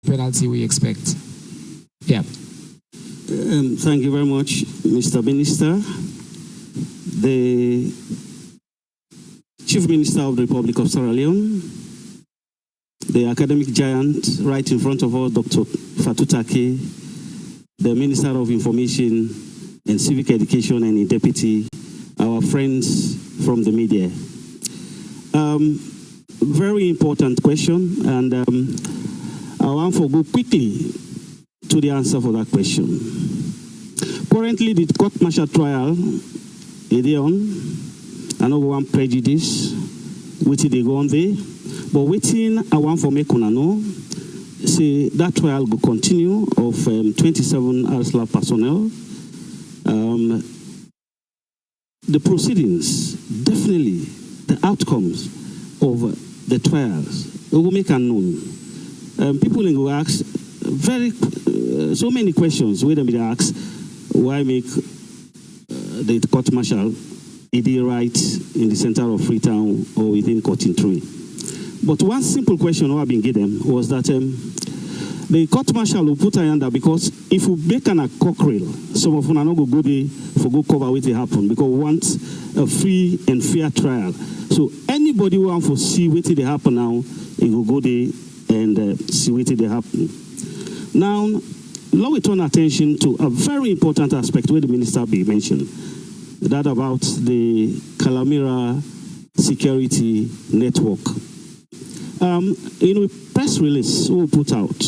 penalty we expect. Yeah. Thank you very much, Mr. Minister. The Chief Minister of the Republic of Sierra Leone, the academic giant right in front of us, Dr. Fatutake, the Minister of Information and Civic Education and Deputy, our friends from the media. Very important question, and I want to go quickly to the answer for that question. Currently, the court-martial trial is on. I know one prejudice, which they go on there, but waiting, I want to make una know, say that trial will continue of 27 RSLA personnel. The proceedings, definitely, the outcomes of the trials, we will make unknown. People will ask so many questions. Where they ask, why make the court martial right in the center of Freetown or within Cotton Tree? But one simple question I've been given was that the court martial will put under, because if we make a cockerel, some of us are not going to go there for go cover what happen, because we want a free and fair trial. So anybody who wants to see what they happen now, he will go there and see what they happen. Now, let me turn attention to a very important aspect where the minister be mentioned, that about the Calamira security network. In a press release we put out,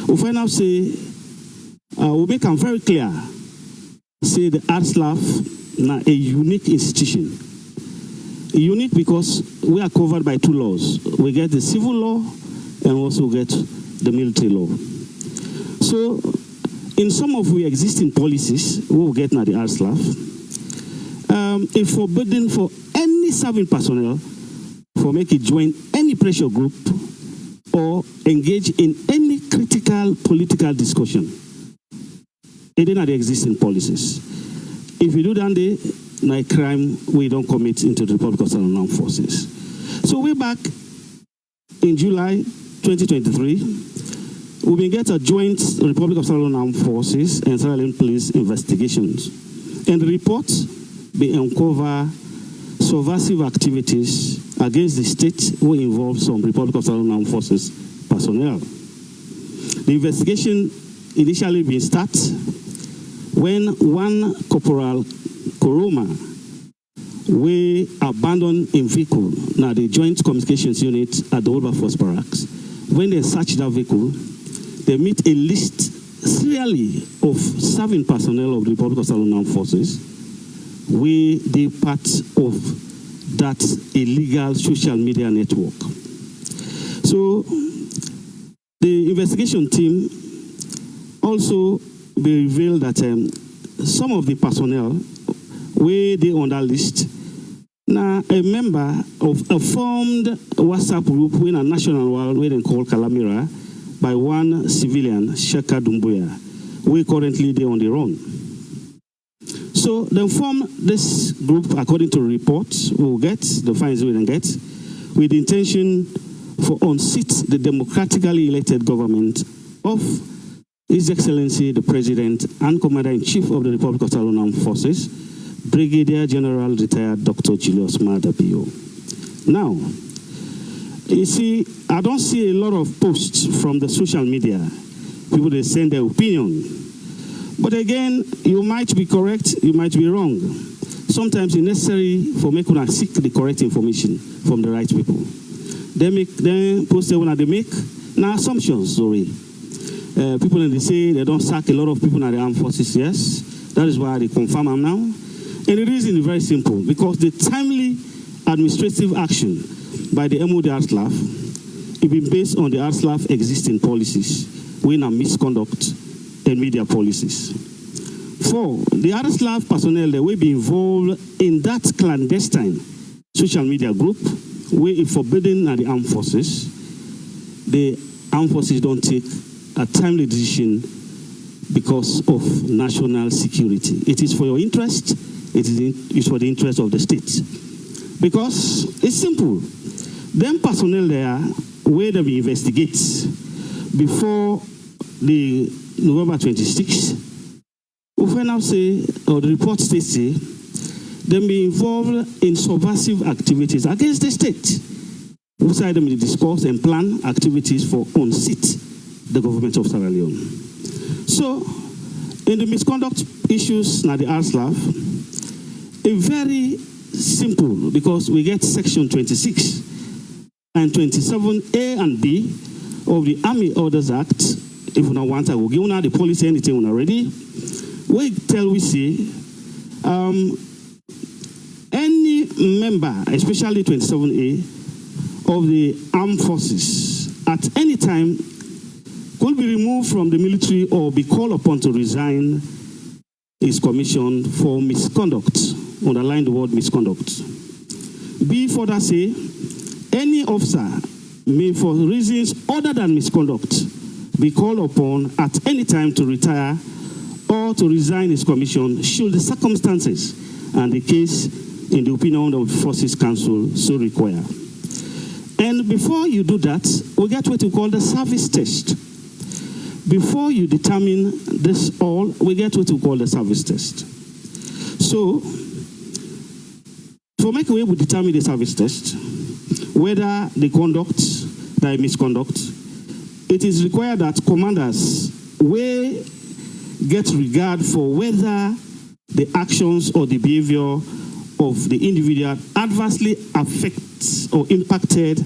we find out say, we make them very clear, say the RSLAF now a unique institution. Unique because we are covered by two laws. We get the civil law and also get the military law. So, in some of the existing policies, we will get now the RSLAF. It's forbidden for any serving personnel for make it join any pressure group or engage in any critical political discussion. It is not the existing policies. If you do that, no crime we don't commit into the Republic of Sierra Leone Armed Forces. So way back in July 2023, we get a joint Republic of Sierra Leone Armed Forces and Sierra Leone Police investigations, and the reports be uncover subversive activities against the state who involve some Republic of Sierra Leone Armed Forces personnel. The investigation initially been started when one Corporal Koroma, we abandoned a vehicle, now the Joint Communications Unit at the Wilberforce Barracks. When they search that vehicle, they meet a list serially of serving personnel of the Republic of Sierra Leone Armed Forces. We they part of that illegal social media network. So the investigation team also revealed that some of the personnel where they on that list now a member of a formed WhatsApp group in a national world where they call Calamira by one civilian, Sheka Dumbuya, we currently they on the run. So they form this group according to reports we'll get, the fines we then get, with the intention for unseat the democratically elected government of His Excellency the President and Commander-in-Chief of the Republic of Sierra Leone Armed Forces, Brigadier General Retired Dr. Julius Madabio. Now, you see, I don't see a lot of posts from the social media. People, they send their opinion. But again, you might be correct, you might be wrong. Sometimes it's necessary for me to seek the correct information from the right people. Then post when they make now assumptions, sorry. People they say they don't sack a lot of people in the armed forces, yes. That is why they confirm them now. And the reason is very simple, because the timely administrative action by the MOD RSLAF is been based on the RSLAF existing policies, when a misconduct and media policies. 4, the RSLAF personnel that will be involved in that clandestine social media group where it's forbidden at the armed forces. The armed forces don't take a timely decision because of national security. It is for your interest, it's for the interest of the state. Because it's simple. Them personnel there, where they investigate, before the November 26th, we find out say, or the report states say, they be involved in subversive activities against the state. We say them in discourse and plan activities for unseat the government of Sierra Leone. So, in the misconduct issues na the ASLAF, a very simple, because we get section 26 and 27A and B of the Army Orders Act. If you don't want, I will give you the policy anything when ready. We tell we say any member, especially 27A of the armed forces, at any time could be removed from the military or be called upon to resign his commission for misconduct. Underline the word misconduct. B further say, any officer may for reasons other than misconduct be called upon at any time to retire or to resign his commission should the circumstances and the case in the opinion of the Forces Council so require. And before you do that, we get what we call the service test. Before you determine this all, we get what we call the service test. So, for make a way we determine the service test, whether the conduct, the misconduct, it is required that commanders will get regard for whether the actions or the behavior of the individual adversely affects or impacted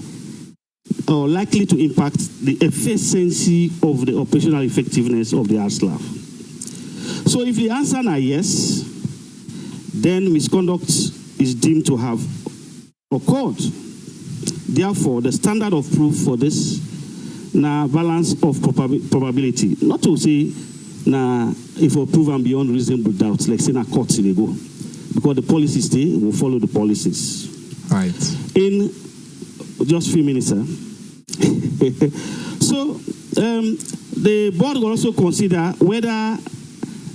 or likely to impact the efficiency of the operational effectiveness of the ASLAF. So if the answer is yes, then misconduct is deemed to have occurred. Therefore, the standard of proof for this na balance of probability. Not to say na if we prove and beyond reasonable doubt, like say na court they go. Because the policies they will follow the policies. Right. In just a few minutes, sir. So the board will also consider whether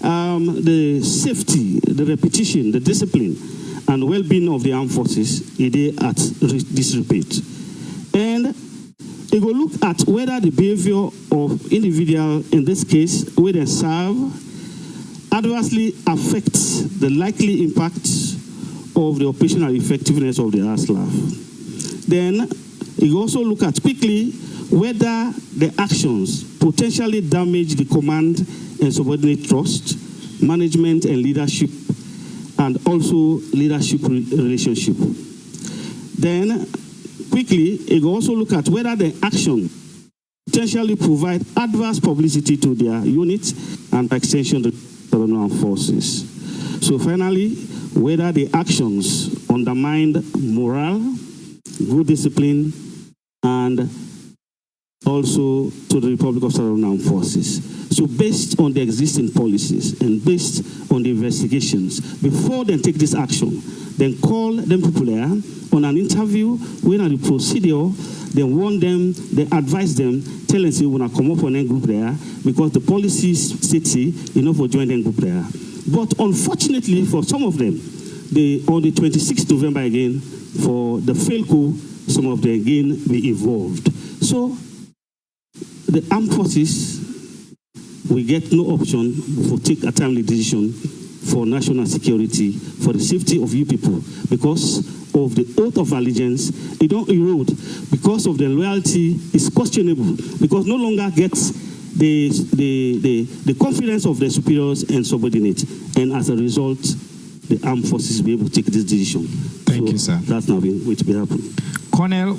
the safety, the repetition, the discipline, and well-being of the armed forces is at disrepute. And it will look at whether the behavior of individual, in this case, where they serve, adversely affects the likely impact of the operational effectiveness of the ASLAF. Then it will also look at quickly whether the actions potentially damage the command and subordinate trust, management and leadership, and also leadership relationship. Then quickly, it will also look at whether the action potentially provide adverse publicity to their unit and by extension the armed forces. So finally, whether the actions undermine morale, good discipline, and also to the Republic of Sierra Leone Armed Forces. So based on the existing policies and based on the investigations, before they take this action, then call them people there on an interview, when on the procedure, they warn them, they advise them, tell them, say, when I come up on a group there, because the policies state, for joining group there. But unfortunately, for some of them, on the 26th November again, for the failed coup, some of them again be involved. So, the armed forces will get no option to take a timely decision for national security, for the safety of you people, because of the oath of allegiance. It don't erode because of the loyalty is questionable, because no longer gets the confidence of the superiors and subordinates, and as a result, the armed forces will be able to take this decision. Thank you, sir. That's now going to be happening. Colonel,